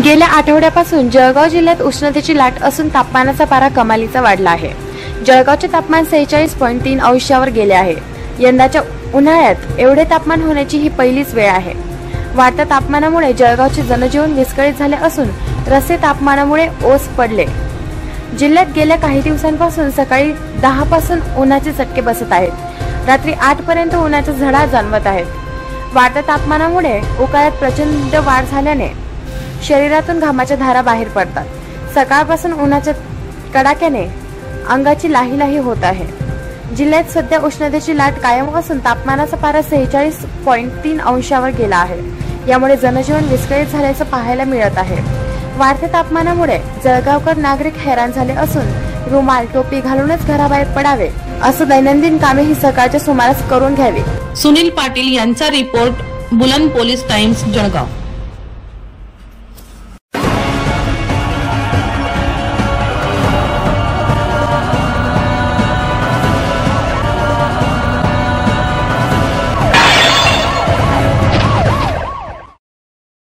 गेल्या आठवड्यापासून जळगाव जिल्ह्यात उष्णतेची लाट असून तापमानाचा पारा कमालीचा वाढला आहे। जळगावचे तापमान 46.3 अंशावर गेले आहे। यंदाच्या उन्हाळ्यात एवढे तापमान होण्याची ही पहिलीच वेळ आहे। वाढत्या तापमानामुळे जळगावचे जनजीवन विस्कळीत झाले असून रस्ते तापमानामुळे ओस पडले। जिल्ह्यात गेल्या काही दिवसांपासून सकाळी 10 पासून उन्हाचे चटके बसत आहेत। रात्री 8 पर्यंत उन्हाचा झळा जाणवत आहेत। वाढत्या तापमानामुळे उकाळ्यात प्रचंड वाढ झाल्याने शरीरातून घामाच्या धारा बाहेर पडतात। सकाळपासून उन्हाच्या कडाक्याने अंगाची लाही होत आहे। जिल्ह्यात सध्या उष्णतेची लाट कायम असून तापमानाचा पारा 46.3 अंशावर गेला आहे। यामुळे जनजीवन विस्कळीत झाल्याचं पाहायला मिळत आहे। वाढत्या तापमानामुळे जळगावकर नागरिक हैराण झाले असून रुमाल टोपी घालूनच घराबाहेर पडावे असं दैनंदिन कामे ही सकाळच्या सुमारास करून घ्यावी। सुनील पाटील यांचा रिपोर्ट बुलंद पोलीस टाइम्स जळगाव।